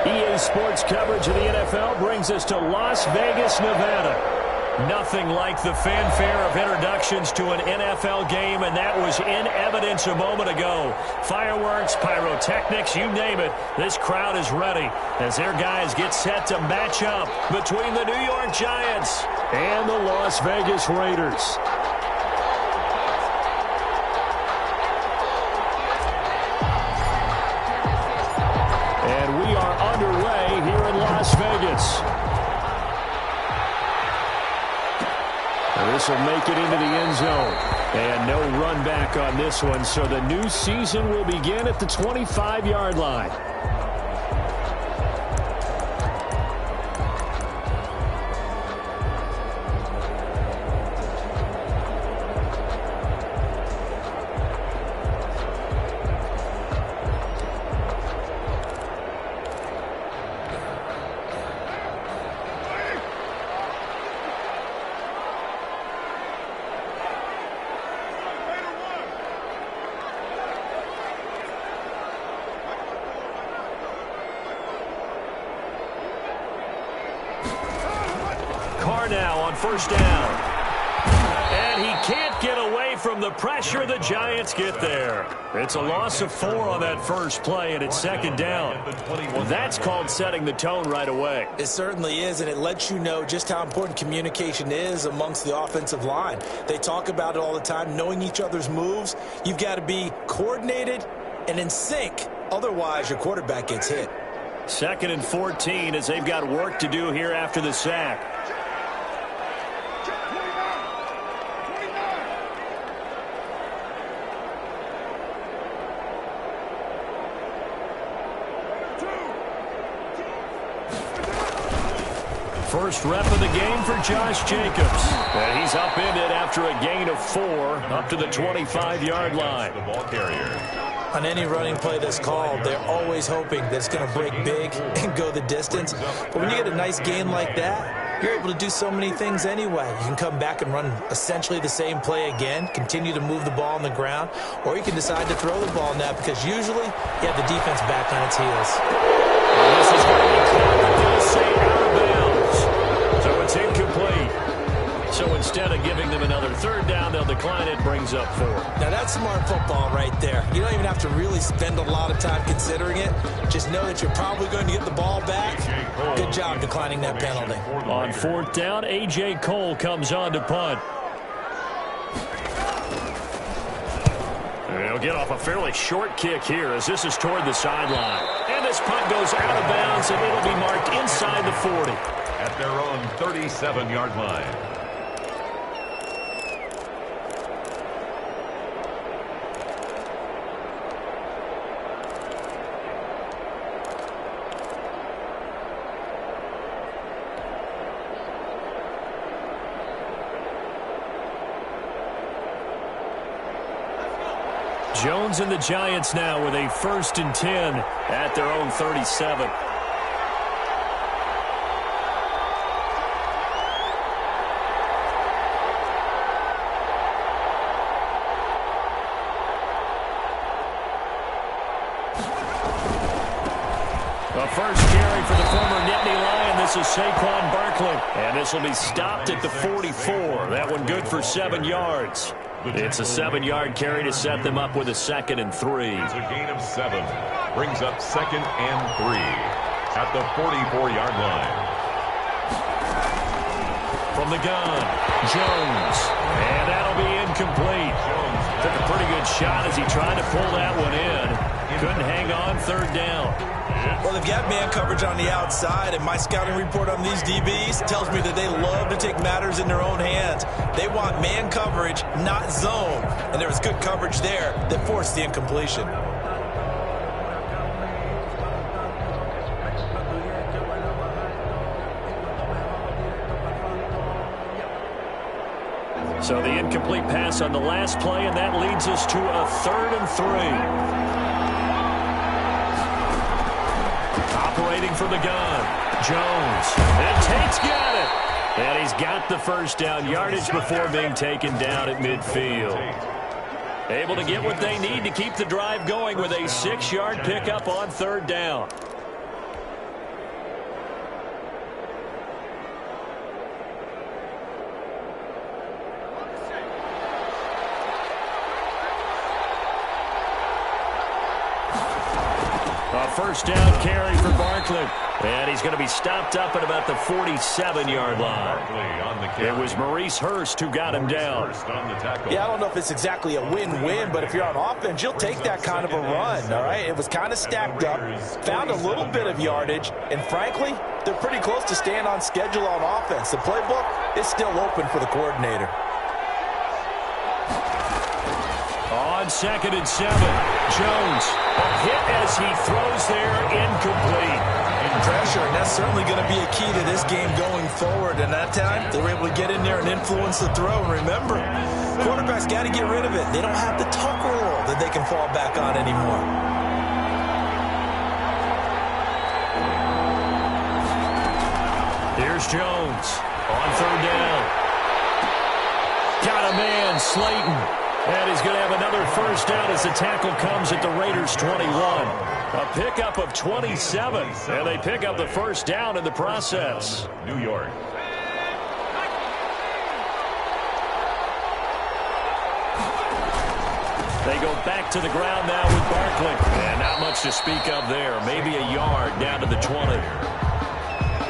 EA Sports coverage of the NFL brings us to Las Vegas, Nevada. Nothing like the fanfare of introductions to an NFL game, and that was in evidence a moment ago. Fireworks, pyrotechnics, you name it. This crowd is ready as their guys get set to match up between the New York Giants and the Las Vegas Raiders. And we are underway here in Las Vegas. This will make it into the end zone. And no run back on this one, so the new season will begin at the 25-yard line. Now on first down. And he can't get away from the pressure. The Giants get there. It's a loss of 4 on that first play, and it's second down. That's called setting the tone right away. It certainly is, and it lets you know just how important communication is amongst the offensive line. They talk about it all the time, knowing each other's moves. You've got to be coordinated and in sync. Otherwise, your quarterback gets hit. 2nd and 14 as they've got work to do here after the sack. First rep of the game for Josh Jacobs. And he's upended after a gain of 4 up to the 25-yard line. The ball carrier. On any running play that's called, they're always hoping that it's going to break big and go the distance. But when you get a nice gain like that, you're able to do so many things anyway. You can come back and run essentially the same play again, continue to move the ball on the ground, or you can decide to throw the ball now because usually you have the defense back on its heels. And this is going to be caught, but they'll say out of bounds. So it's incomplete. So instead of giving them another third down, they'll decline it, brings up 4. Now that's smart football right there. You don't even have to really spend a lot of time considering it. Just know that you're probably going to get the ball back. Good job declining that penalty. On 4th down, A.J. Cole comes on to punt. He'll get off a fairly short kick here as this is toward the sideline. And this punt goes out of bounds, and it'll be marked inside the 40. At their own 37-yard line. Jones and the Giants now with a 1st and 10 at their own 37. A first carry for the former Nittany Lion. This is Saquon Barkley. And this will be stopped at the 44. That one good for 7 yards. It's a 7-yard carry to set them up with a 2nd and 3. It's a gain of 7. Brings up 2nd and 3 at the 44-yard line. From the gun, Jones. And that'll be incomplete. Jones took a pretty good shot as he tried to pull that one in. Couldn't hang on, 3rd down. Well, they've got man coverage on the outside, and my scouting report on these DBs tells me that they love to take matters in their own hands. They want man coverage, not zone. And there was good coverage there that forced the incompletion. So the incomplete pass on the last play, and that leads us to a 3rd and 3. Operating from the gun, Jones. And Tate's got it. And he's got the first down yardage before being taken down at midfield. Able to get what they need to keep the drive going with a 6-yard pickup on 3rd down. A first down carry for Barkley. And he's going to be stopped up at about the 47-yard line. It was Maurice Hurst who got him down. Yeah, I don't know if it's exactly a win-win, but if you're on offense, you'll take that kind of a run, all right? It was kind of stacked up, found a little bit of yardage, and frankly, they're pretty close to staying on schedule on offense. The playbook is still open for the coordinator. On 2nd and 7, Jones, a hit as he throws there, incomplete. Pressure, and that's certainly going to be a key to this game going forward. And that time, they were able to get in there and influence the throw. And remember, quarterbacks got to get rid of it. They don't have the tuck rule that they can fall back on anymore. Here's Jones on 3rd down. Got a man, Slayton. And he's going to have another first down as the tackle comes at the Raiders' 21. A pickup of 27, and they pick up the first down in the process. New York. They go back to the ground now with Barkley. And not much to speak of there. Maybe a yard down to the 20.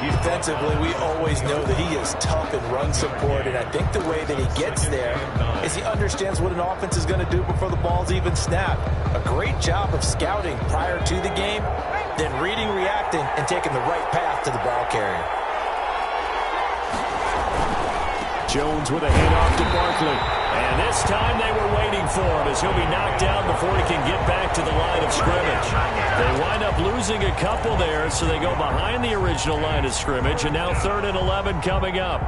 Defensively, we always know that he is tough in run support, and I think the way that he gets there is he understands what an offense is going to do before the ball's even snapped. A great job of scouting prior to the game, then reading, reacting, and taking the right path to the ball carrier. Jones with a handoff to Barkley. And this time they were waiting for him as he'll be knocked down before he can get back to the line of scrimmage. They wind up losing a couple there, so they go behind the original line of scrimmage, and now 3rd and 11 coming up.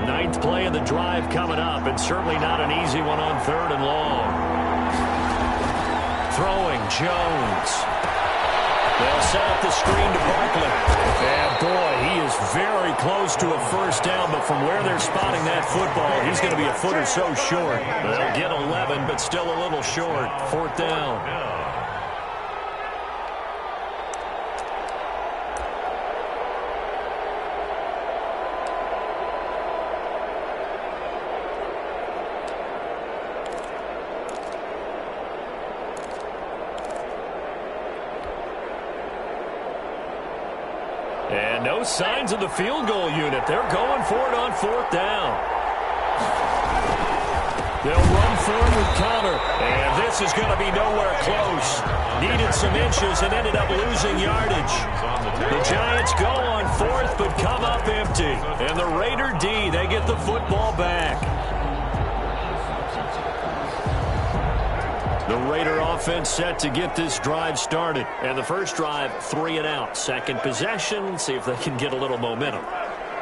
Ninth play of the drive coming up, and certainly not an easy one on 3rd and long. Throwing, Jones. They'll set up the screen to Barkley. And boy, he is very close to a first down, but from where they're spotting that football, he's going to be a foot or so short. They'll get 11, but still a little short. 4th down. And no signs of the field goal unit. They're going for it on 4th down. They'll run for it with Connor. And this is going to be nowhere close. Needed some inches and ended up losing yardage. The Giants go on 4th but come up empty. And the Raider D, they get the football back. The Raider offense set to get this drive started. And the first drive, 3 and out. Second possession, see if they can get a little momentum.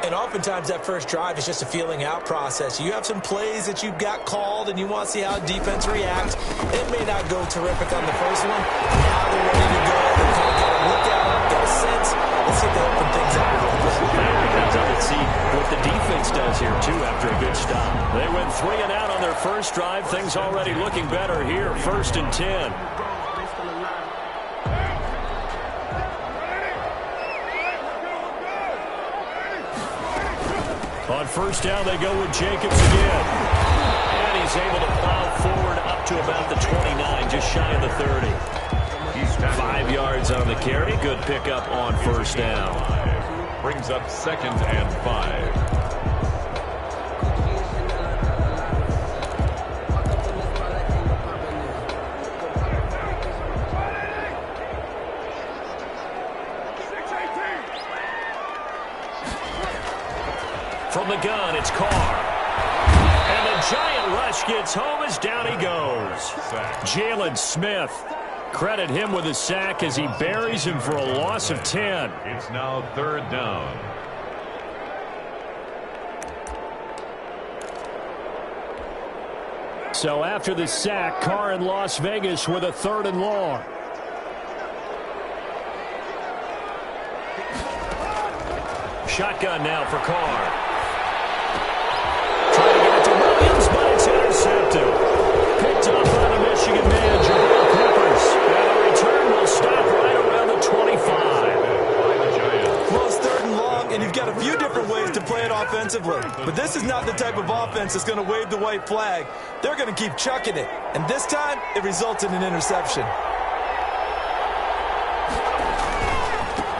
And oftentimes that first drive is just a feeling out process. You have some plays that you've got called and you want to see how defense reacts. It may not go terrific on the first one. Now they're ready to go. They're kind of got a look out, got a sense. Let's see if they open things up a little bit. Let's see what the defense does here, too, after a good stop. They went 3 and out on their first drive. Things already looking better here. 1st and 10. On 1st down, they go with Jacobs again. And he's able to plow forward up to about the 29, just shy of the 30. 5 yards on the carry. Good pickup on 1st down. Brings up 2nd and 5. From the gun, it's Carr. And the giant rush gets home as down he goes. Jalen Smith. Credit him with a sack as he buries him for a loss of 10. It's now 3rd down. So after the sack, Carr in Las Vegas with a 3rd and long. Shotgun now for Carr. Trying to get it to Williams, but it's intercepted. Picked up by the Michigan man, Jabril Peppers. And the return will stop right around the 25. Well, it's 3rd and long. and you've got a few different ways to play it offensively. But this is not the type of offense that's going to wave the white flag. They're going to keep chucking it. And this time, it results in an interception.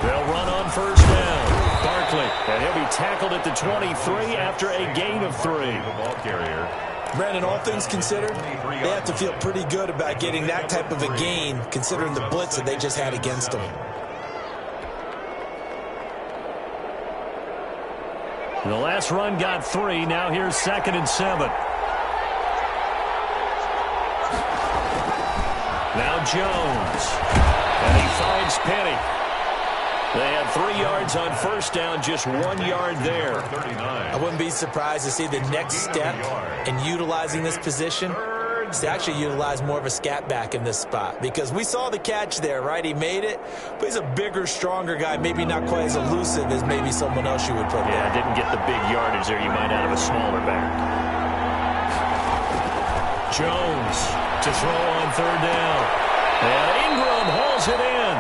They'll run on first down. Barkley, and he'll be tackled at the 23 after a gain of 3. The ball carrier. Brandon, all things considered, they have to feel pretty good about getting that type of a gain, considering the blitz that they just had against them. The last run got 3. Now here's 2nd and 7. Now Jones. And he finds Penny. They had 3 yards on first down, just 1 yard there. 39. I wouldn't be surprised to see the next step in utilizing this position is to actually utilize more of a scat back in this spot. Because we saw the catch there, right? He made it, but he's a bigger, stronger guy, maybe not quite as elusive as maybe someone else you would put there. Yeah, didn't get the big yardage there you might out of a smaller back. Jones to throw on 3rd down. And Ingram hauls it in.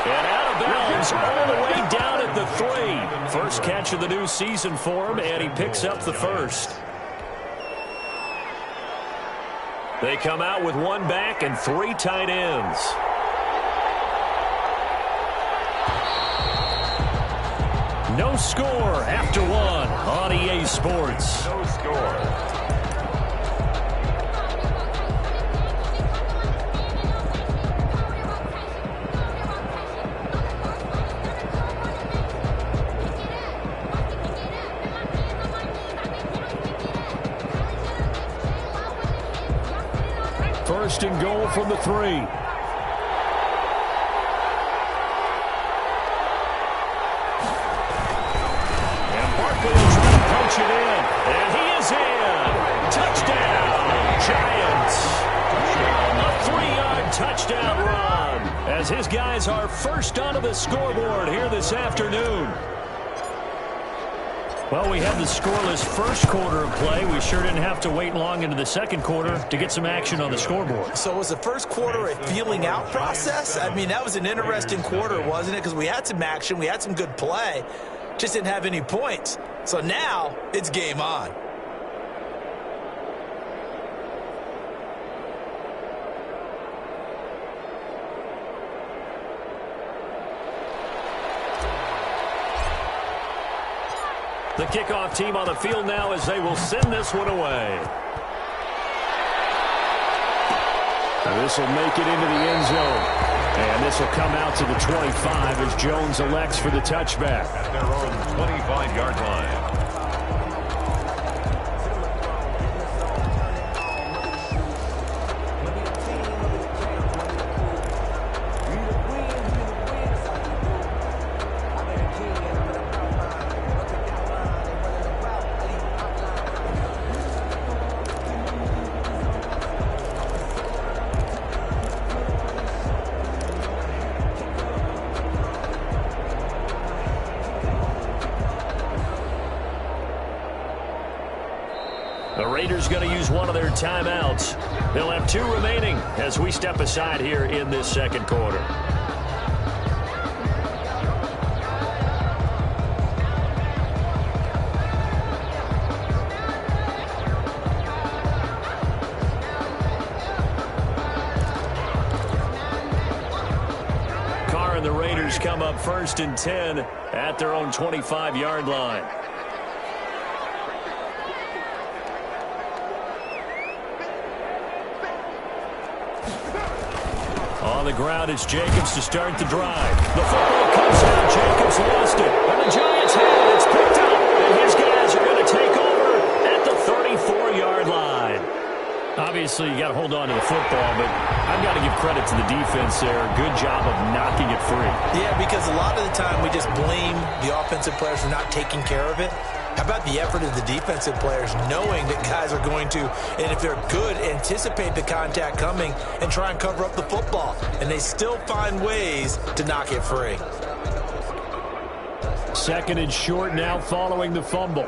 And out of bounds all the way down at the 3. First catch of the new season for him, and he picks up the first. They come out with 1 back and 3 tight ends. No score after 1 on EA Sports. No score. First and goal from the 3. And Barkley will try to punch it in. And he is in. Touchdown, Giants. A 3-yard touchdown run as his guys are first onto the scoreboard here this afternoon. Well, we had the scoreless first quarter of play. We sure didn't have to wait long into the second quarter to get some action on the scoreboard. So was the first quarter a feeling out process? I mean, that was an interesting quarter, wasn't it? Because we had some action, we had some good play, just didn't have any points. So now it's game on. The kickoff team on the field now as they will send this one away. And this will make it into the end zone. And this will come out to the 25 as Jones elects for the touchback. At their own 25-yard line. The Raiders going to use one of their timeouts. They'll have 2 remaining as we step aside here in this second quarter. Carr and the Raiders come up 1st and 10 at their own 25-yard line. On the ground, it's Jacobs to start the drive. The football comes out. Jacobs lost it. And the Giants have it. It's picked up. And his guys are going to take over at the 34-yard line. Obviously, you got to hold on to the football, but I've got to give credit to the defense there. Good job of knocking it free. Yeah, because a lot of the time we just blame the offensive players for not taking care of it. How about the effort of the defensive players knowing that guys are going to, and if they're good, anticipate the contact coming and try and cover up the football. And they still find ways to knock it free. 2nd and short now following the fumble.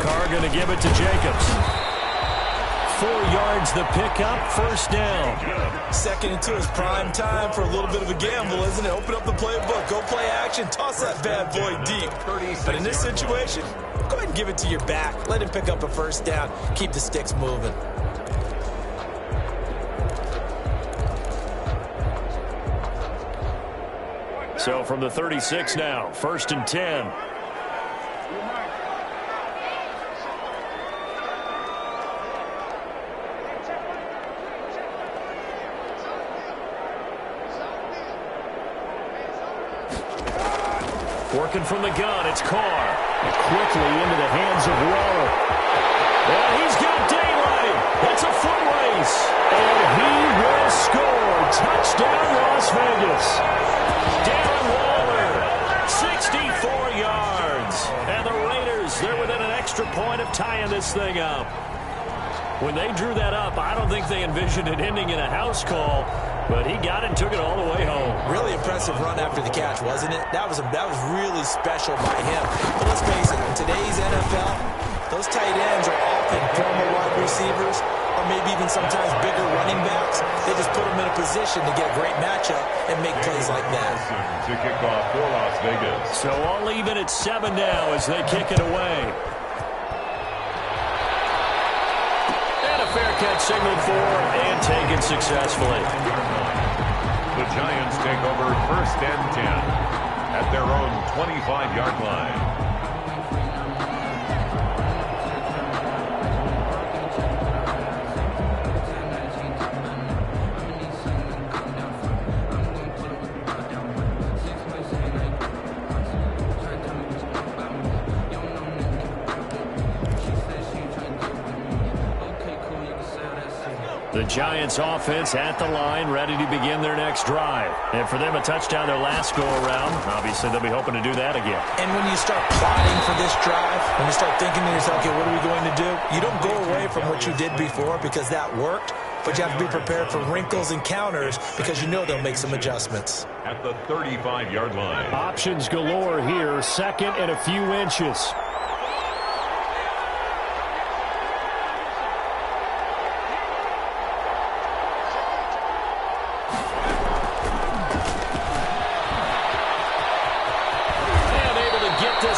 Carr going to give it to Jacobs. 4 yards the pickup, first down. Second and 2 is prime time for a little bit of a gamble, isn't it? Open up the playbook, go play action, toss that bad boy deep. But in this situation, go ahead and give it to your back. Let him pick up a first down. Keep the sticks moving. So from the 36 now, first and 10. Working from the gun, it's Carr. Quickly into the hands of Waller. And he's got daylight. It's a foot race. And he will score. Touchdown, Las Vegas. Darren Waller, 64 yards. And the Raiders, they're within an extra point of tying this thing up. When they drew that up, I don't think they envisioned it ending in a house call. But he got it and took it all the way home. Really impressive run after the catch, wasn't it? That was really special by him. But let's face it, in today's NFL, those tight ends are often former wide receivers or maybe even sometimes bigger running backs. They just put them in a position to get a great matchup and make plays like that. To kick off for Las Vegas. So all even at 7 now as they kick it away. Fair catch signaled for and taken successfully. The Giants take over first and 10 at their own 25-yard line. The Giants offense at the line, ready to begin their next drive. And for them, a touchdown their last go-around. Obviously, they'll be hoping to do that again. And when you start plotting for this drive, when you start thinking to yourself, okay, what are we going to do? You don't go away from what you did before because that worked, but you have to be prepared for wrinkles and counters because you know they'll make some adjustments. At the 35-yard line. Options galore here, second and a few inches.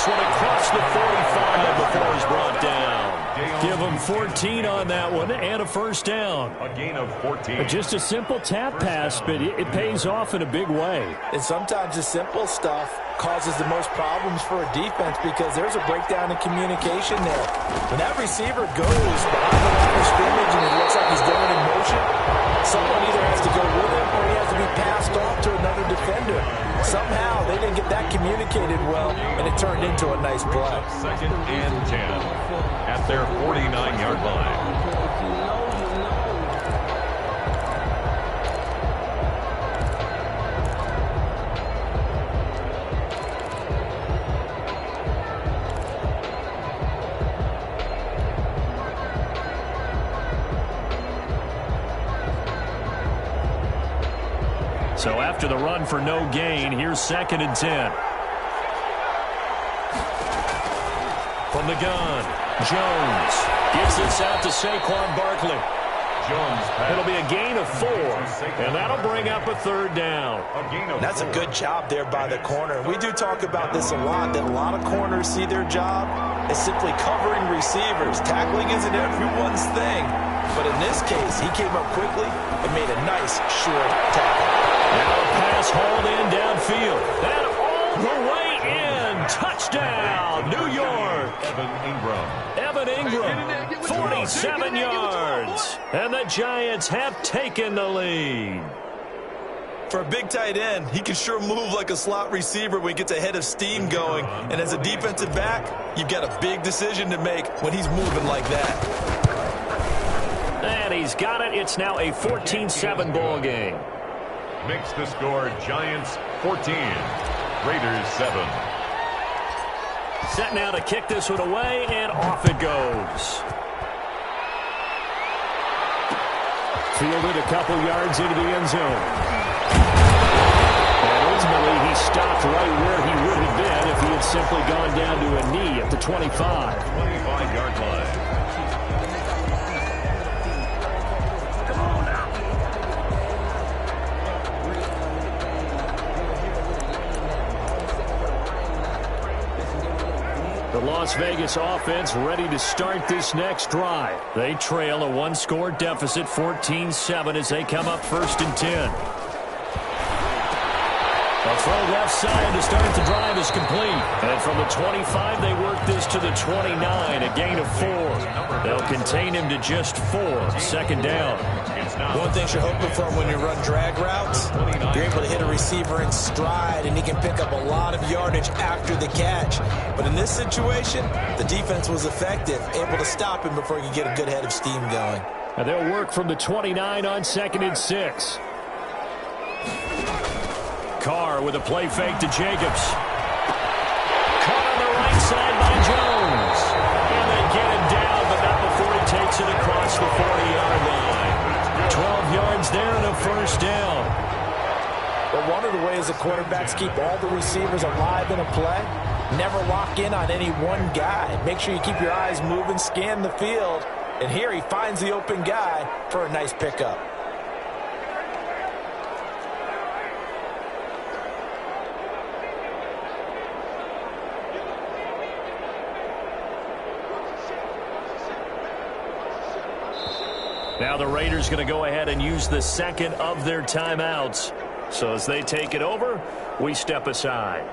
Across the 45 before he's brought down. Give him 14 on that one and a first down. A gain of 14. Just a simple tap pass, but it pays off in a big way. And sometimes the simple stuff causes the most problems for a defense because there's a breakdown in communication there. When that receiver goes behind the line of scrimmage and it looks like he's going in motion, someone either has to go with him or he has to be passed off to another defender. Somehow they didn't get that communicated well, and it turned into a nice play. Second and 10 at their 49-yard line. So after the run for no gain, here's second and 10. From the gun, Jones gets this out to Saquon Barkley. It'll be a gain of 4, and that'll bring up a third down. That's a good job there by the corner. We do talk about this a lot, that a lot of corners see their job as simply covering receivers. Tackling isn't everyone's thing, but in this case, he came up quickly and made a nice, short tackle. Now a pass hauled in downfield. And all the way in. Touchdown, New York. Evan Ingram, 47 yards. And the Giants have taken the lead. For a big tight end, he can sure move like a slot receiver when he gets a head of steam going. And as a defensive back, you've got a big decision to make when he's moving like that. And he's got it. It's now a 14-7 ball game. Makes the score Giants 14, Raiders 7. Set now to kick this one away, and off it goes. Fielded a couple yards into the end zone. And ultimately, he stopped right where he would have been if he had simply gone down to a knee at the 25. 25-yard line. The Las Vegas offense ready to start this next drive. They trail a one-score deficit, 14-7, as they come up 1st and 10. A throw left side to start the drive is complete. And from the 25, they work this to the 29, a gain of 4. They'll contain him to just 4, 2nd down. One thing you're hoping for when you run drag routes, you're able to hit a receiver in stride, and he can pick up a lot of yardage after the catch. But in this situation, the defense was effective, able to stop him before he could get a good head of steam going. And they'll work from the 29 on 2nd and 6. Carr with a play fake to Jacobs. Caught on the right side by Jones. And they get him down, but not before he takes it across the 40-yard line. 12 yards there and a 1st down. But one of the ways the quarterbacks keep all the receivers alive in a play, never lock in on any one guy. Make sure you keep your eyes moving, scan the field. And here he finds the open guy for a nice pickup. Now the Raiders going to go ahead and use the 2nd of their timeouts. So as they take it over, we step aside.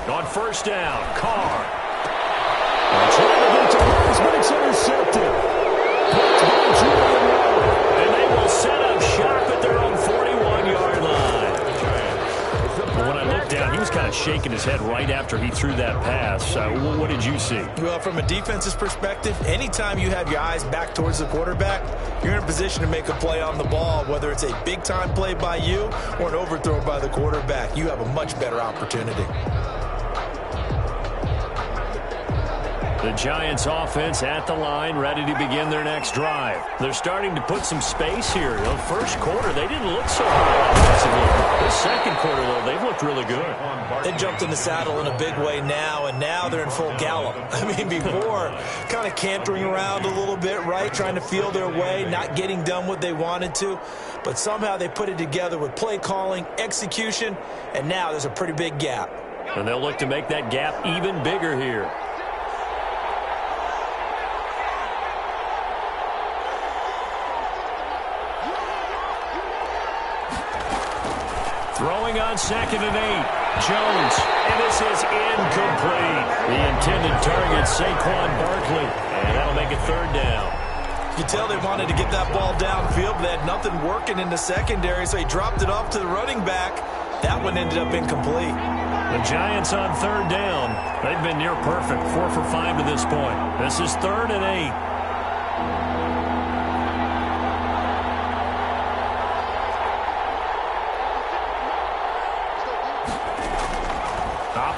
On 1st down, Carr. But it's intercepted. And they will set up shop at their own 41-yard line. When I looked down, he was kind of shaking his head right after he threw that pass. What did you see? Well, from a defense's perspective, anytime you have your eyes back towards the quarterback, you're in a position to make a play on the ball, whether it's a big-time play by you or an overthrow by the quarterback. You have a much better opportunity. The Giants offense at the line, ready to begin their next drive. They're starting to put some space here. The first quarter, they didn't look so hot offensively. The second quarter, though, they've looked really good. They jumped in the saddle in a big way now, and now they're in full gallop. I mean, before, kind of cantering around a little bit, right? Trying to feel their way, not getting done what they wanted to. But somehow they put it together with play calling, execution, and now there's a pretty big gap. And they'll look to make that gap even bigger here. Throwing on 2nd and 8. Jones. And this is incomplete. The intended target, Saquon Barkley. And that'll make it 3rd down. You tell they wanted to get that ball downfield, but they had nothing working in the secondary, so he dropped it off to the running back. That one ended up incomplete. The Giants on 3rd down. They've been near perfect, 4 for 5 to this point. This is 3rd and 8.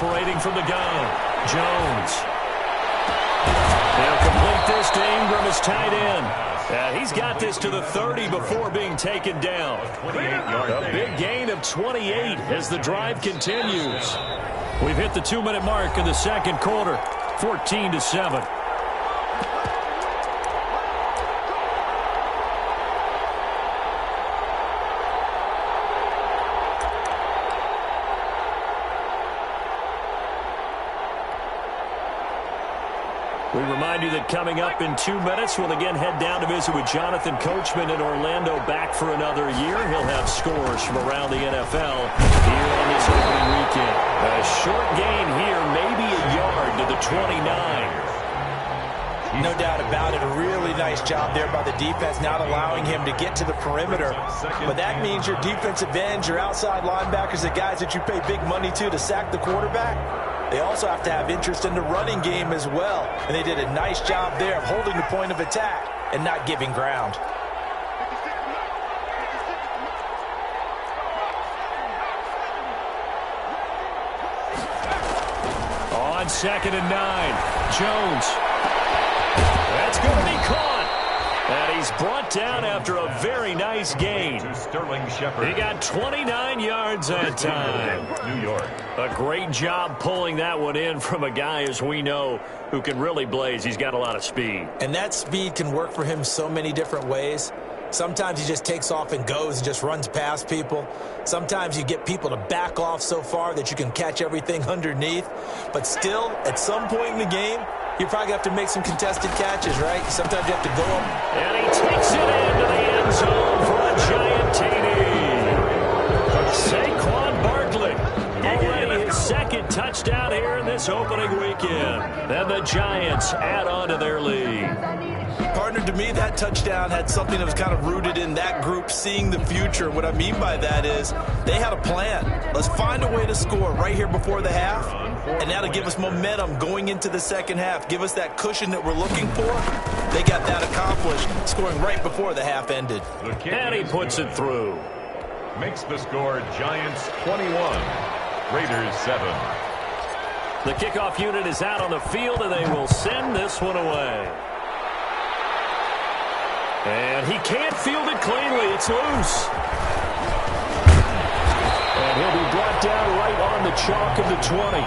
Operating from the gun, Jones. They'll complete this to Ingram as tight end. He's got this to the 30 before being taken down. A big gain of 28 as the drive continues. We've hit the 2-minute mark in the second quarter, 14-7. We remind you that coming up in 2 minutes, we'll again head down to visit with Jonathan Coachman in Orlando, back for another year. He'll have scores from around the NFL here on this opening weekend. A short gain here, maybe a yard to the 29. No doubt about it. A really nice job there by the defense, not allowing him to get to the perimeter. But that means your defensive ends, your outside linebackers, the guys that you pay big money to sack the quarterback, they also have to have interest in the running game as well. And they did a nice job there of holding the point of attack and not giving ground. On 2nd and 9, Jones. That's going to be caught. And he's brought down after a very nice gain. Sterling Shepard. He got 29 yards that time. New York. A great job pulling that one in from a guy, as we know, who can really blaze. He's got a lot of speed. And that speed can work for him so many different ways. Sometimes he just takes off and goes and just runs past people. Sometimes you get people to back off so far that you can catch everything underneath. But still, at some point in the game, you probably have to make some contested catches, right? Sometimes you have to go up. And he takes it into the end zone for a giant TD. Saquon Barkley, already his second touchdown here in this opening weekend. And the Giants add on to their lead. Partner, to me, that touchdown had something that was kind of rooted in that group seeing the future. What I mean by that is they had a plan. Let's find a way to score right here before the half, and that'll give us momentum going into the second half. Give us that cushion that we're looking for. They got that accomplished, scoring right before the half ended. And he puts it through. Makes the score Giants 21, Raiders 7. The kickoff unit is out on the field, and they will send this one away. And he can't field it cleanly. It's loose. And he'll be brought down right on the chalk of the 20.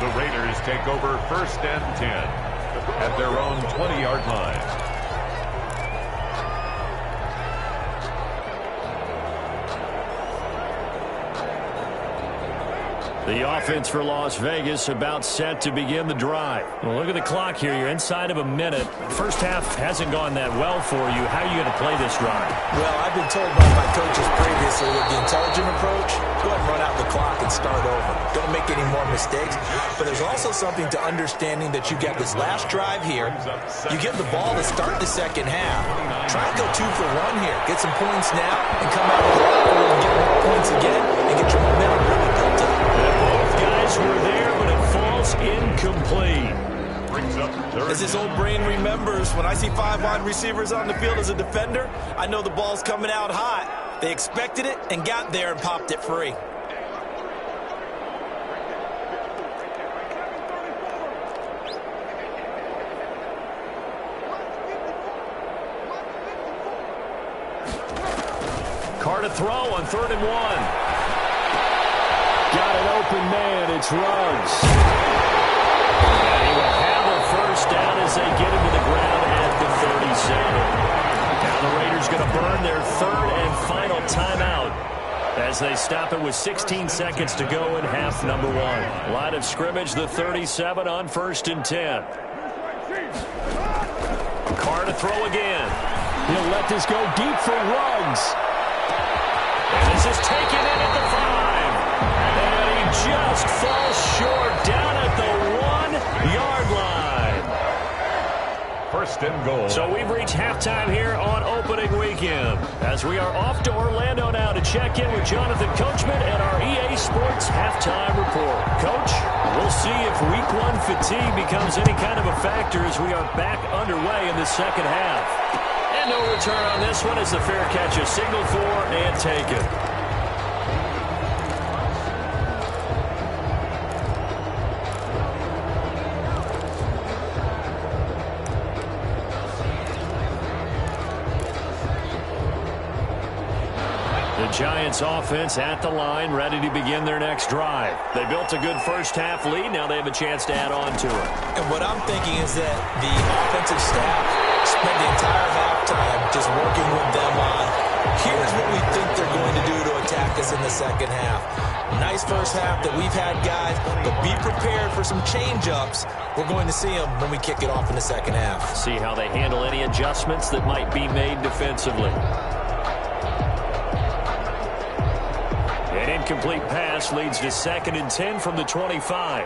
The Raiders take over 1st and 10 at their own 20-yard line. The offense for Las Vegas about set to begin the drive. Well, look at the clock here. You're inside of a minute. First half hasn't gone that well for you. How are you going to play this drive? Well, I've been told by my coaches previously with the intelligent approach, go ahead and run out the clock and start over. Don't make any more mistakes. But there's also something to understanding that you get this last drive here. You get the ball to start the second half. Try and go 2 for 1 here. Get some points now and come out of the locker room and get more points again and get your momentum really built up. Both guys were there, but it falls incomplete. As his old brain remembers, when I see 5 wide receivers on the field as a defender, I know the ball's coming out hot. They expected it and got there and popped it free. Carr to throw on 3rd and 1. Got an open man. It's Ruggs. And he will have a first down as they get him to the ground at the 37. Now the Raiders going to burn their 3rd and final timeout as they stop it with 16 seconds to go in half number 1. Line of scrimmage, the 37 on 1st and 10. Carr to throw again. He'll let this go deep for Ruggs. And this is taken in at the 5. And he just falls short down at the 1-yard line. 1st and goal. So we've reached halftime here on opening weekend as we are off to Orlando now to check in with Jonathan Coachman and our EA Sports halftime report. Coach, we'll see if week 1 fatigue becomes any kind of a factor as we are back underway in the second half. And no return on this one as the fair catch is signaled for and taken. Giants offense at the line, ready to begin their next drive. They built a good first half lead. Now they have a chance to add on to it. And what I'm thinking is that the offensive staff spent the entire halftime just working with them on, here's what we think they're going to do to attack us in the second half. Nice first half that we've had, guys, but be prepared for some change-ups. We're going to see them when we kick it off in the second half. See how they handle any adjustments that might be made defensively. An incomplete pass leads to 2nd and 10 from the 25.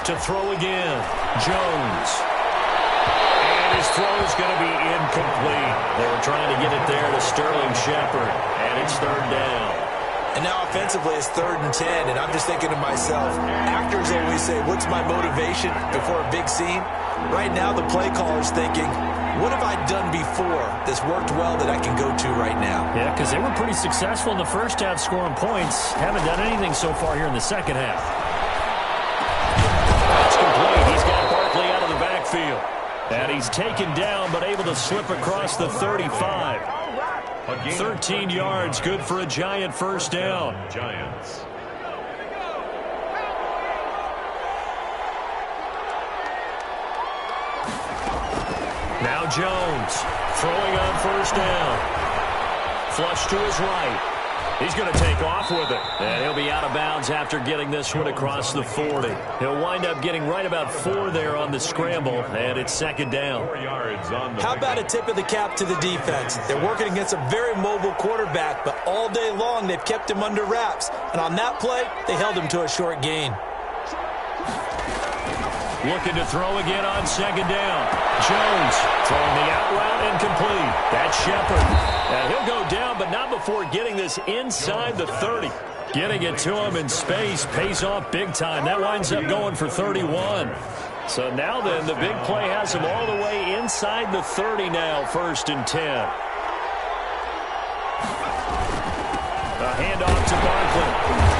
To throw again, Jones. And his throw is going to be incomplete. They were trying to get it there to Sterling Shepard, and it's 3rd down. And now offensively it's 3rd and 10, and I'm just thinking to myself, actors always say, what's my motivation before a big scene? Right now the play caller's thinking, what have I done before that's worked well that I can go to right now? Yeah, because they were pretty successful in the first half scoring points. Haven't done anything so far here in the second half. That's complete. backfield. And he's taken down but able to slip across the 35. 13 yards, good for a Giant first down. Giants. Now Jones throwing on first down. Flush to his right. He's going to take off with it. And he'll be out of bounds after getting this one across the 40. He'll wind up getting right about 4 there on the scramble, and it's second down. 4 yards on the How about a tip of the cap to the defense? They're working against a very mobile quarterback, but all day long they've kept him under wraps. And on that play, they held him to a short gain. Looking to throw again on second down. Jones throwing the out route incomplete. That's Shepard. And he'll go down, but not before getting this inside the 30. Getting it to him in space pays off big time. That winds up going for 31. So now then, the big play has him all the way inside the 30 now, 1st and 10. A handoff to Barkley.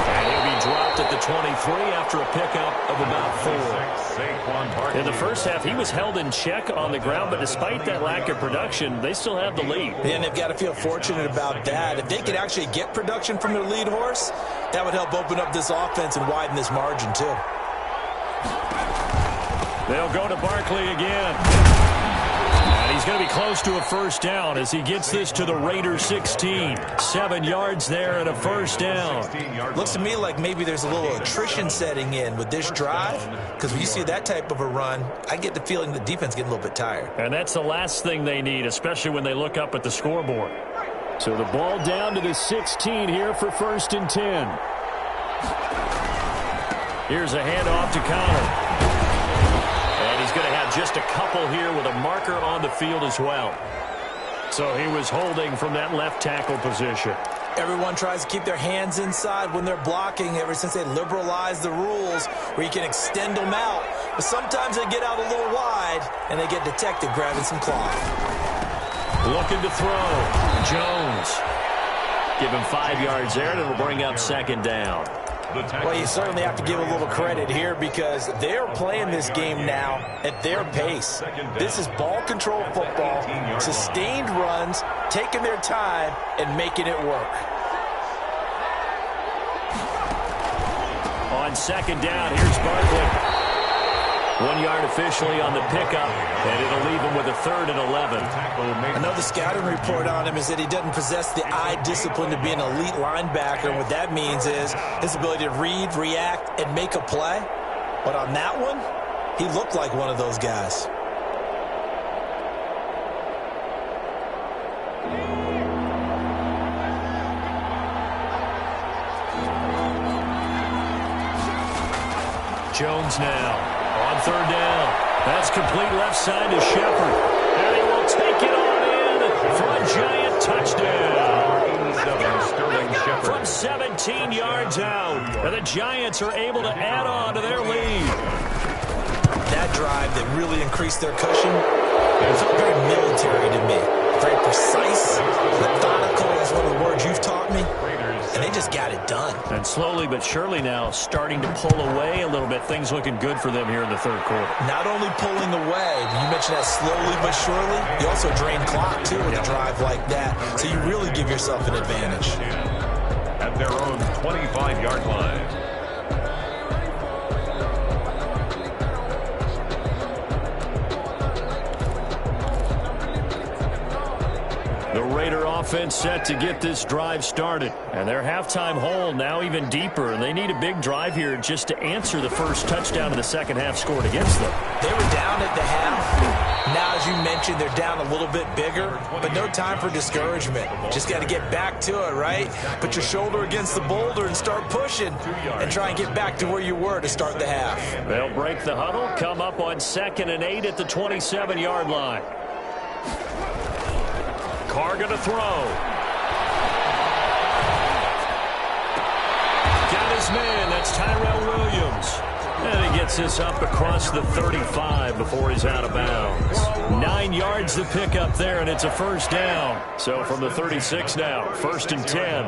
And he'll be dropped at the 23 after a pickup of about 4. In the first half, he was held in check on the ground, but despite that lack of production, they still have the lead. And they've got to feel fortunate about that. If they could actually get production from their lead horse, that would help open up this offense and widen this margin too. They'll go to Barkley again. And he's going to be close to a first down as he gets this to the Raiders 16. 7 yards there and a first down. Looks to me like maybe there's a little attrition setting in with this drive, because when you see that type of a run, I get the feeling the defense getting a little bit tired. And that's the last thing they need, especially when they look up at the scoreboard. So the ball down to the 16 here for 1st and 10. Here's a handoff to Connor. And he's going to have just a couple here with a marker on the field as well. So he was holding from that left tackle position. Everyone tries to keep their hands inside when they're blocking ever since they liberalized the rules where you can extend them out. But sometimes they get out a little wide and they get detected grabbing some cloth. Looking to throw. Jones. Give him 5 yards there, and it'll bring up second down. Well, you certainly have to give a little credit here because they're playing this game now at their pace. This is ball control football, sustained runs, taking their time, and making it work. On second down, here's Barkley. 1 yard officially on the pickup, and it'll leave him with a 3rd and 11. I know the scouting report on him is that he doesn't possess the eye discipline to be an elite linebacker. And what that means is his ability to read, react, and make a play. But on that one, he looked like one of those guys. Jones now. On 3rd down. That's complete left side to Shepard. And he will take it on in for a Giant touchdown. From 17 yards out. And the Giants are able to add on to their lead. That drive that really increased their cushion, it felt very military to me. Very precise, methodical. That's one of the words you've taught me. And they just got it done. And slowly but surely now starting to pull away a little bit. Things looking good for them here in the 3rd quarter. Not only pulling away, you mentioned that slowly but surely, you also drain clock, too, with a drive like that. So you really give yourself an advantage. At their own 25-yard line. The Raider offense set to get this drive started. And their halftime hole now even deeper. And they need a big drive here just to answer the first touchdown of the second half scored against them. They were down at the half. Now, as you mentioned, they're down a little bit bigger. But no time for discouragement. Just got to get back to it, right? Put your shoulder against the boulder and start pushing. And try and get back to where you were to start the half. They'll break the huddle. Come up on 2nd and 8 at the 27-yard line. Carr going to throw. Got his man. That's Tyrell Williams. And he gets this up across the 35 before he's out of bounds. 9 yards to pick up there, and it's a first down. So from the 36 now, 1st and 10.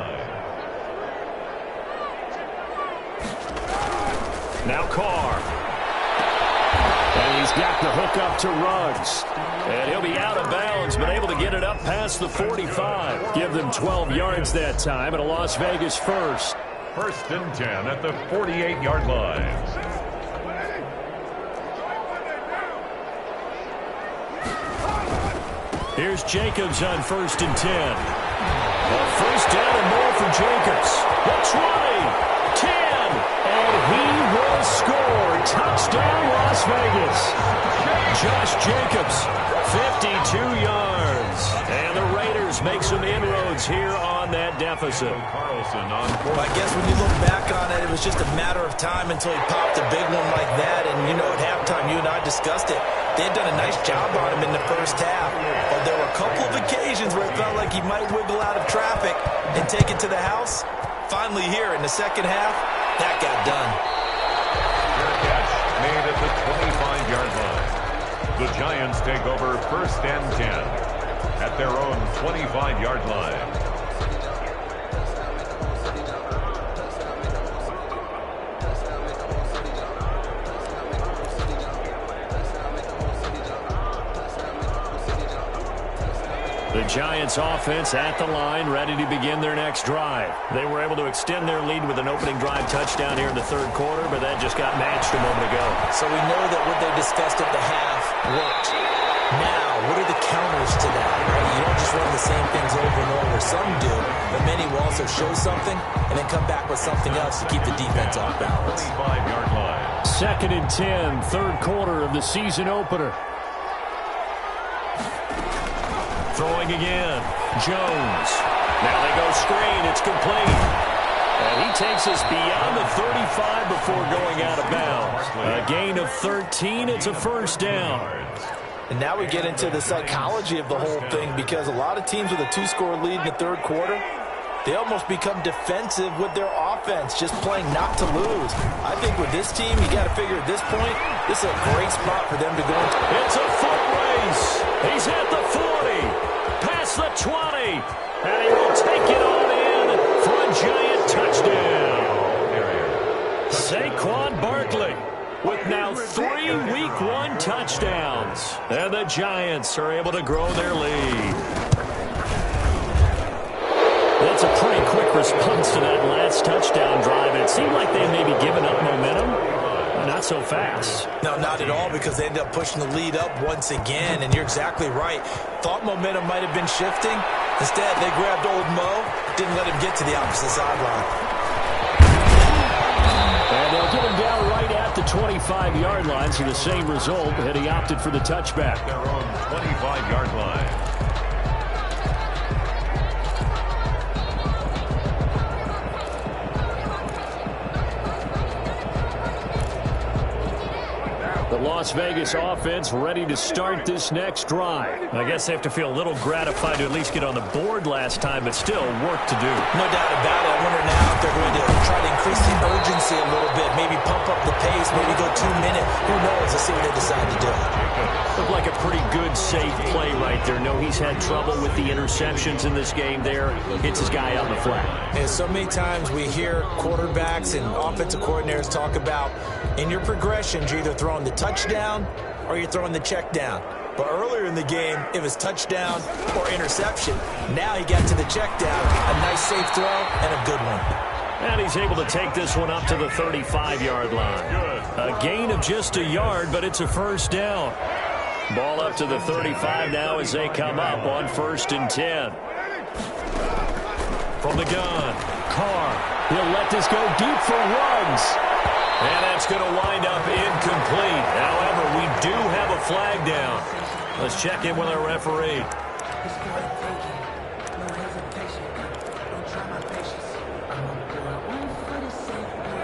Now Carr. And he He's got the hook up to Ruggs. And he'll be out of bounds, but able to get it up past the 45. Give them 12 yards that time, and a Las Vegas first. 1st and 10 at the 48-yard line. Here's Jacobs on 1st and 10. A first down and more for Jacobs. The 20, 10, and he will score. Touchdown, Las Vegas. Josh Jacobs, 52 yards. And the Raiders make some inroads here on that deficit. Carlson on Well, I guess when you look back on it, it was just a matter of time until he popped a big one like that. And, you know, at halftime, you and I discussed it. They had done a nice job on him in the first half. But there were a couple of occasions where it felt like he might wiggle out of traffic and take it to the house. Finally here in the second half, that got done. Fair catch made at the 25-yard line. The Giants take over 1st and 10 at their own 25-yard line. The Giants offense at the line, ready to begin their next drive. They were able to extend their lead with an opening drive touchdown here in the 3rd quarter, but that just got matched a moment ago. So we know that what they discussed at the half worked. Now, what are the counters to that? Right? You don't just run the same things over and over. Some do, but many will also show something and then come back with something else to keep the defense off balance. 25-yard line. 2nd and 10, 3rd quarter of the season opener. Throwing again. Jones. Now they go screen. It's complete. And he takes us beyond the 35 before going out of bounds. A gain of 13. It's a first down. And now we get into the psychology of the whole thing, because a lot of teams with a 2-score lead in the 3rd quarter, they almost become defensive with their offense, just playing not to lose. I think with this team, you got to figure at this point, this is a great spot for them to go into. It's a foot race. He's at the 40, past the 20, and he will take it on in for a Giant touchdown. Saquon Barkley with now 3 Week 1 touchdowns. And the Giants are able to grow their lead. That's a pretty quick response to that last touchdown drive. It seemed like they may be giving up momentum. Not so fast. No, not at all, because they ended up pushing the lead up once again, and you're exactly right. Thought momentum might have been shifting. Instead, they grabbed old Mo, didn't let him get to the opposite sideline. And they'll get him down right at the 25-yard line, so the same result, and he opted for the touchback. Their own 25-yard line. The Las Vegas offense ready to start this next drive. I guess they have to feel a little gratified to at least get on the board last time, but still work to do. No doubt about it. I wonder now if they're going to try to increase the urgency a little bit, maybe pump up the pace, maybe go 2-minute. Who knows? Let's see what they decide to do. Looked like a pretty good, safe play right there. No, he's had trouble with the interceptions in this game there. Hits his guy out in the flat. And so many times we hear quarterbacks and offensive coordinators talk about, in your progressions, you're either throwing the touchdown or you're throwing the check down. But earlier in the game, it was touchdown or interception. Now he got to the check down. A nice safe throw and a good one. And he's able to take this one up to the 35-yard line. A gain of just a yard, but it's a first down. Ball up to the 35 now as they come up on 1st and 10. From the gun, Carr. He'll let this go deep for Ruggs. And that's going to wind up incomplete. However, we do have a flag down. Let's check in with our referee.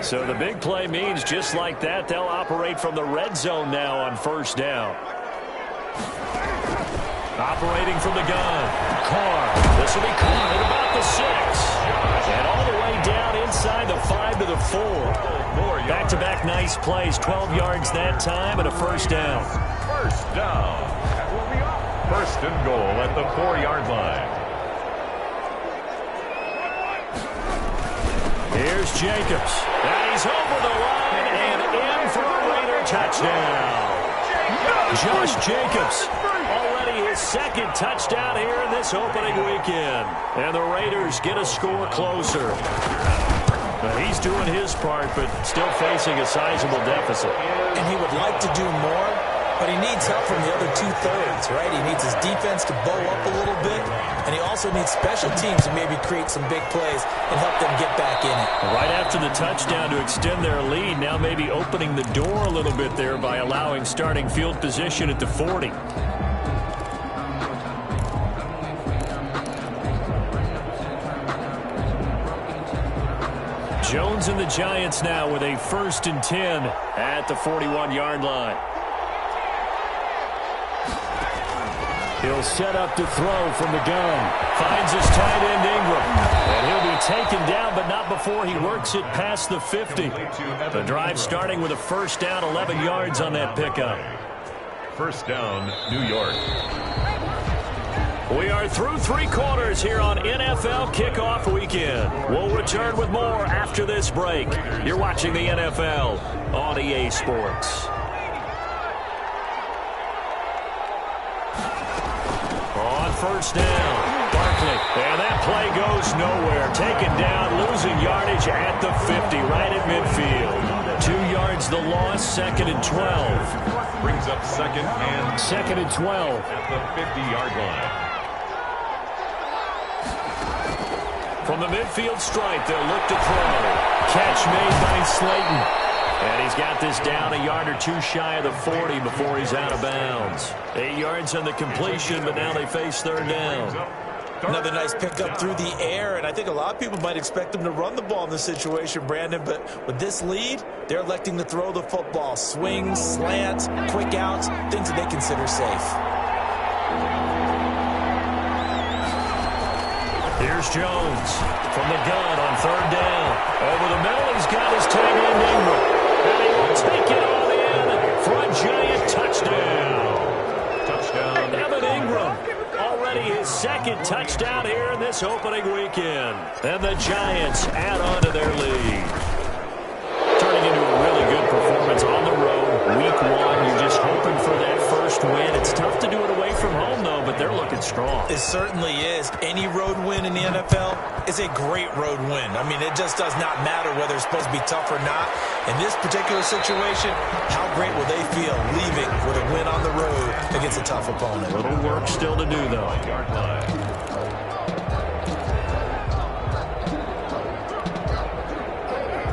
So the big play means just like that, they'll operate from the red zone now on 1st down. Operating from the gun, Carr. This will be caught at about the 6. And all the way down inside the 5 to the 4. Back-to-back nice plays, 12 yards that time and a first down. First down. 1st and goal at the 4-yard line. Here's Jacobs. And he's over the line and in for a Raider touchdown. Josh Jacobs, already his second touchdown here in this opening weekend. And the Raiders get a score closer. He's doing his part, but still facing a sizable deficit. And he would like to do more, but he needs help from the other two-thirds, right? He needs his defense to bow up a little bit, and he also needs special teams to maybe create some big plays and help them get back in it. Right after the touchdown to extend their lead, now maybe opening the door a little bit there by allowing starting field position at the 40. Jones and the Giants now with a 1st and 10 at the 41-yard line. He'll set up to throw from the gun. Finds his tight end Ingram. And he'll be taken down, but not before he works it past the 50. The drive starting with a 1st down, 11 yards on that pickup. 1st down, New York. We are through 3 quarters here on NFL Kickoff Weekend. We'll return with more after this break. You're watching the NFL on EA Sports. On 1st down, Barkley. And that play goes nowhere. Taken down, losing yardage at the 50, right at midfield. 2 yards the loss, 2nd and 12. Brings up 2nd and 2nd and 12. At the 50-yard line. From the midfield stripe, they'll look to throw. Catch made by Slayton. And he's got this down a yard or two shy of the 40 before he's out of bounds. 8 yards on the completion, but now they face 3rd down. Another nice pickup through the air, and I think a lot of people might expect them to run the ball in this situation, Brandon, but with this lead, they're electing to throw the football. Swings, slants, quick outs, things that they consider safe. Here's Jones from the gun on 3rd down. Over the middle, he's got his tight end Ingram. And he will take it all in for a Giant touchdown. Touchdown. Evan Ingram, already his 2nd touchdown here in this opening weekend. And the Giants add on to their lead. Turning into a really good performance on the road. Week 1, you're just hoping for that 1st win. It's tough to do it away from home, though, but they're looking strong. It certainly is. Any road win in the NFL is a great road win. I mean, it just does not matter whether it's supposed to be tough or not. In this particular situation, how great will they feel leaving with a win on the road against a tough opponent? A little work still to do, though. Yard line.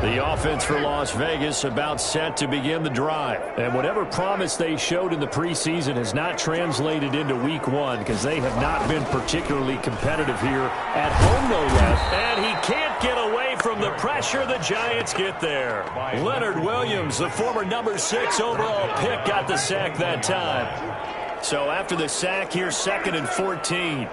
The offense for Las Vegas about set to begin the drive. And whatever promise they showed in the preseason has not translated into week 1 because they have not been particularly competitive here at home, no less. And he can't get away from the pressure. The Giants get there. Leonard Williams, the former number 6 overall pick, got the sack that time. So after the sack, here's 2nd and 14.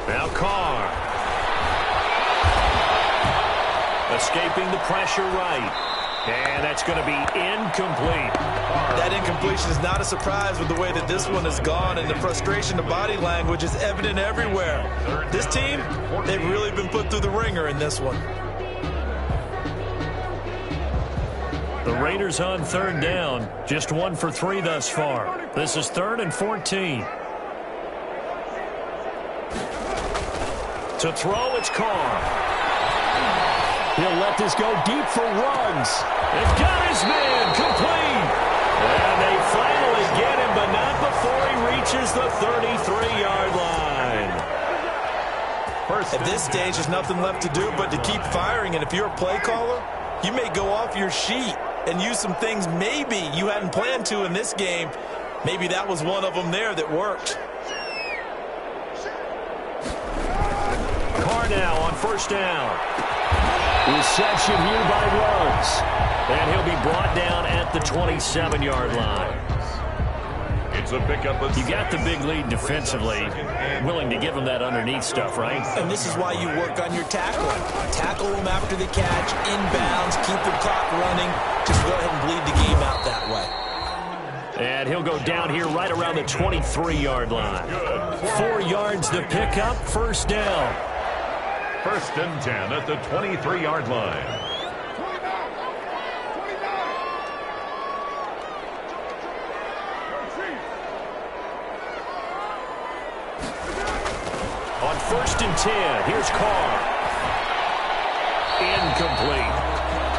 Now Carr. Escaping the pressure right. And that's going to be incomplete. That incompletion is not a surprise with the way that this one has gone, and the frustration, the body language is evident everywhere. This team, they've really been put through the ringer in this one. The Raiders on 3rd down. Just 1 for 3 thus far. This is 3rd and 14. To throw, it's Carr. He'll let this go deep for Ruggs. They've got his man complete. And they finally get him, but not before he reaches the 33-yard line. At this stage, there's nothing left to do but to keep firing. And if you're a play caller, you may go off your sheet and use some things maybe you hadn't planned to in this game. Maybe that was one of them there that worked. Carr now on 1st down. Reception here by Ruggs. And he'll be brought down at the 27-yard line. It's a pickup. You got the big lead defensively. Willing to give him that underneath stuff, right? And this is why you work on your tackling. Tackle them after the catch, inbounds, keep the clock running. Just go ahead and bleed the game out that way. And he'll go down here right around the 23-yard line. 4 yards the pickup, first down. 1st and 10 at the 23-yard line. On 1st and 10, here's Carr. Incomplete.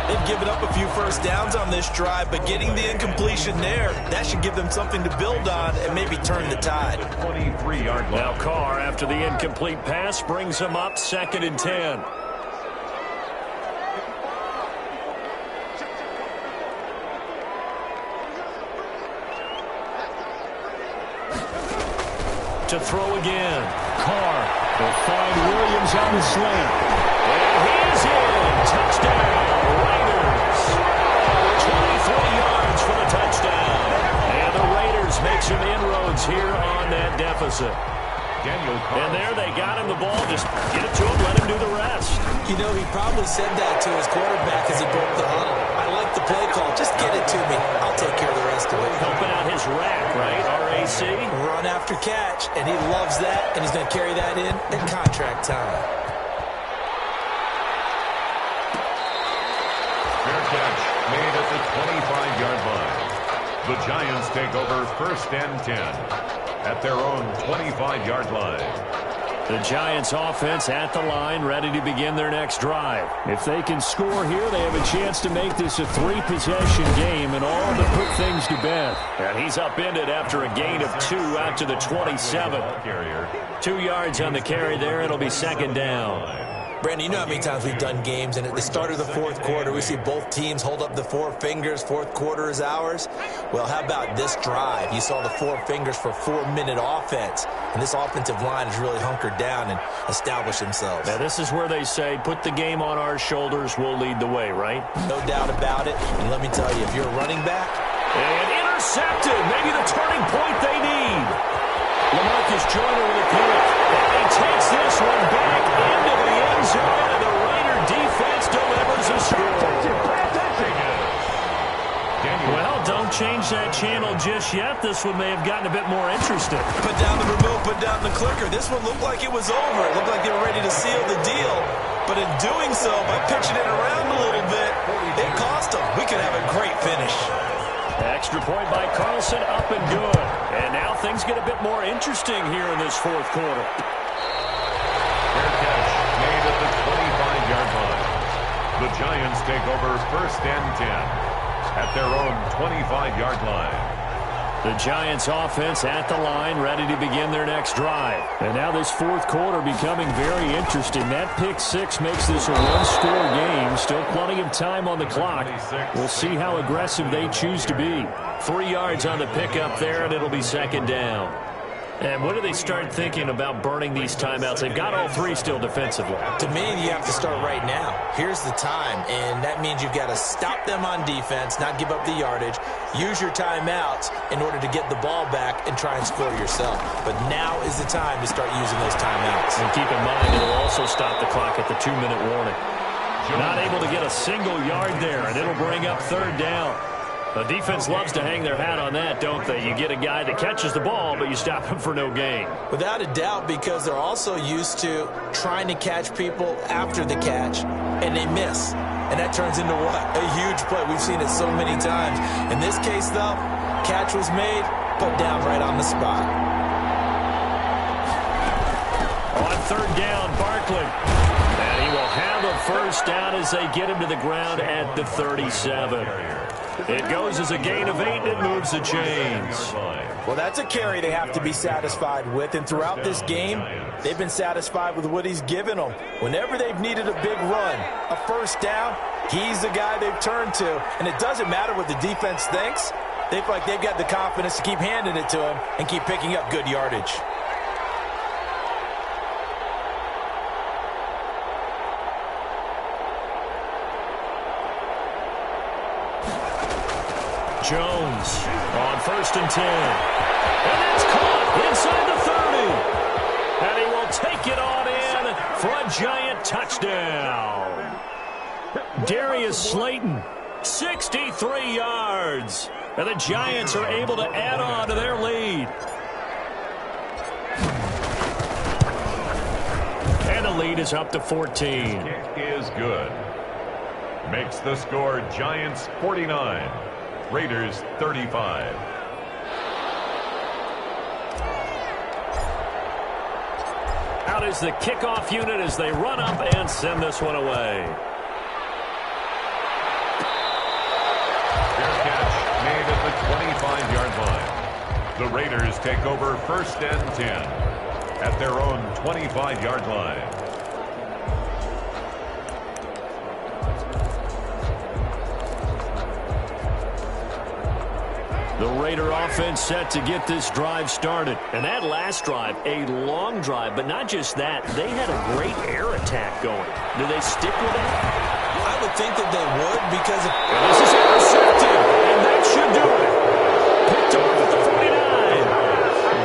They've given up a few first downs on this drive, but getting the incompletion there, that should give them something to build on and maybe turn the tide. 23-yard line. Now Carr, after the incomplete pass, brings them up 2nd and 10. To throw again. Carr will find Williams on the slant. And he's in. Touchdown, Raiders. 23 yards for the touchdown. And the Raiders make some inroads here on that deficit. And there they got him the ball. Just get it to him, let him do the rest. You know, he probably said that to his quarterback as he broke the huddle. I like the play call. Just get it to me. I'll take care of the rest of it. Helping out his rack, right? RAC. Run after catch, and he loves that, and he's going to carry that in at contract time. Fair catch made at the 25-yard line. The Giants take over 1st and 10 at their own 25-yard line. The Giants offense at the line, ready to begin their next drive. If they can score here, they have a chance to make this a 3-possession game and all but put things to bed. And he's upended after a gain of 2 out to the 27. 2 yards on the carry there. It'll be 2nd down. Brandon, you know how many times we've done games, and at the start of the 4th quarter, we see both teams hold up the 4 fingers. 4th quarter is ours. Well, how about this drive? You saw the 4 fingers for 4-minute offense, and this offensive line has really hunkered down and established themselves. Now, this is where they say, put the game on our shoulders, we'll lead the way, right? No doubt about it, and let me tell you, if you're a running back... And intercepted, maybe the turning point they need. LaMarcus Joyner with a pick, and he takes this one back into the end zone, and the Raider defense delivers a score. Well, don't change that channel just yet. This one may have gotten a bit more interesting. Put down the remote, put down the clicker. This one looked like it was over. It looked like they were ready to seal the deal. But in doing so, by pitching it around a little bit, it cost them. We could have a great finish. Extra point by Carlson, up and good. And now things get a bit more interesting here in this 4th quarter. Fair catch made at the 25-yard line. The Giants take over 1st and 10 at their own 25-yard line. The Giants offense at the line, ready to begin their next drive. And now this 4th quarter becoming very interesting. That pick 6 makes this a 1-score game. Still plenty of time on the clock. We'll see how aggressive they choose to be. 3 yards on the pickup there, and it'll be 2nd down. And when do they start thinking about burning these timeouts? They've got all 3 still defensively. To me, you have to start right now. Here's the time, and that means you've got to stop them on defense, not give up the yardage, use your timeouts in order to get the ball back and try and score yourself. But now is the time to start using those timeouts. And keep in mind, it'll also stop the clock at the 2-minute warning. Not able to get a single yard there, and it'll bring up 3rd down. The defense loves to hang their hat on that, don't they? You get a guy that catches the ball, but you stop him for no gain. Without a doubt, because they're also used to trying to catch people after the catch, and they miss. And that turns into what? A huge play. We've seen it so many times. In this case, though, catch was made, put down right on the spot. On 3rd down, Barkley. And he will have a first down as they get him to the ground at the 37. It goes as a gain of 8, and it moves the chains. Well, that's a carry they have to be satisfied with, and throughout this game, they've been satisfied with what he's given them. Whenever they've needed a big run, a first down, he's the guy they've turned to, and it doesn't matter what the defense thinks. They feel like they've got the confidence to keep handing it to him and keep picking up good yardage. Jones on 1st and 10. And it's caught inside the 30. And he will take it on in for a Giant touchdown. Darius Slayton 63 yards. And the Giants are able to add on to their lead. And the lead is up to 14. Kick is good. Makes the score Giants 49, Raiders 35. Out is the kickoff unit as they run up and send this one away. Fair catch made at the 25-yard line. The Raiders take over 1st and 10 at their own 25-yard line. The Raider offense set to get this drive started. And that last drive, a long drive, but not just that. They had a great air attack going. Do they stick with it? I would think that they would because of... And this is intercepted, and that should do it. Picked off at the 49.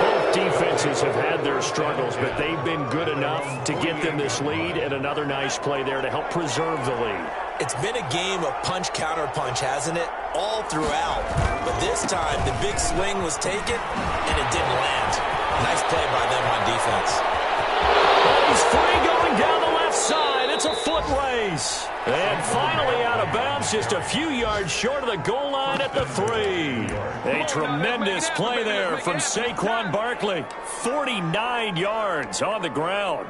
Both defenses have had their struggles, but they've been good enough to get them this lead, and another nice play there to help preserve the lead. It's been a game of punch-counter-punch, hasn't it? All throughout. But this time, the big swing was taken, and it didn't land. Nice play by them on defense. He's free going down the left side. It's a foot race. And finally out of bounds, just a few yards short of the goal line at the 3. A tremendous play there from Saquon Barkley. 49 yards on the ground.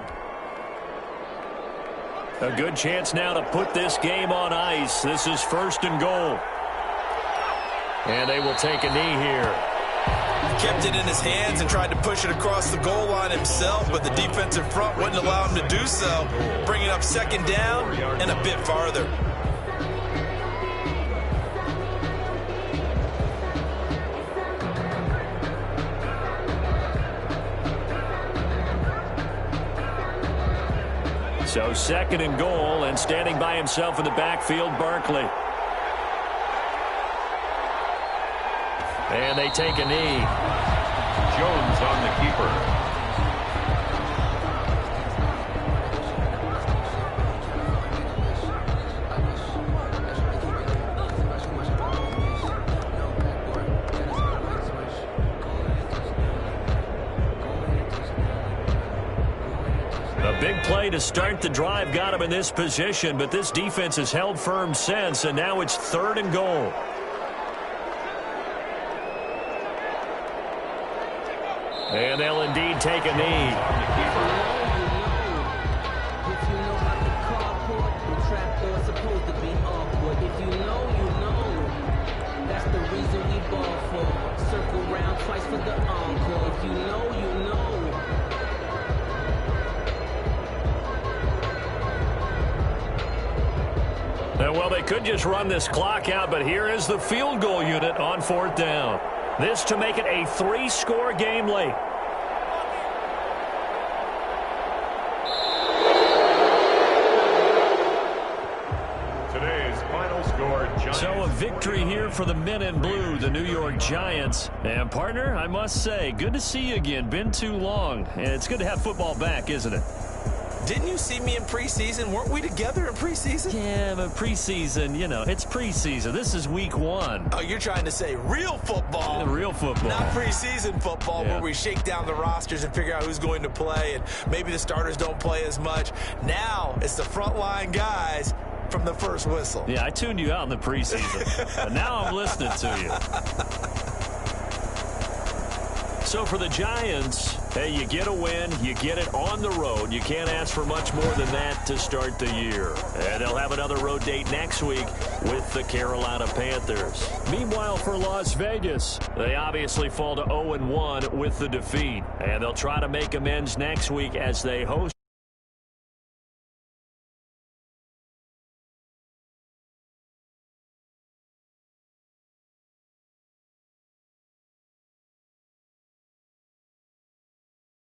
A good chance now to put this game on ice. This is 1st and goal. And they will take a knee here. Kept it in his hands and tried to push it across the goal line himself, but the defensive front wouldn't allow him to do so. Bringing up 2nd down and a bit farther. So 2nd and goal, and standing by himself in the backfield, Barkley. And they take a knee. Jones on the keeper. A big play to start the drive got him in this position, but this defense has held firm since, and now it's 3rd and goal. And they'll indeed take a knee. That's the reason we ball for. Circle round twice for the encore. If you know, you know. Well, they could just run this clock out, but here is the field goal unit on 4th down. This to make it a 3-score game late. Today's final score, Giants. So a victory here for the men in blue, the New York Giants. And partner, I must say, good to see you again. Been too long. And it's good to have football back, isn't it? Didn't you see me in preseason? Weren't we together in preseason? Yeah, but preseason, you know, it's preseason. This is week 1. Oh, you're trying to say real football. Real football. Not preseason football where we shake down the rosters and figure out who's going to play, and maybe the starters don't play as much. Now it's the frontline guys from the first whistle. Yeah, I tuned you out in the preseason. But now I'm listening to you. So for the Giants, hey, you get a win, you get it on the road. You can't ask for much more than that to start the year. And they'll have another road date next week with the Carolina Panthers. Meanwhile, for Las Vegas, they obviously fall to 0-1 with the defeat. And they'll try to make amends next week as they host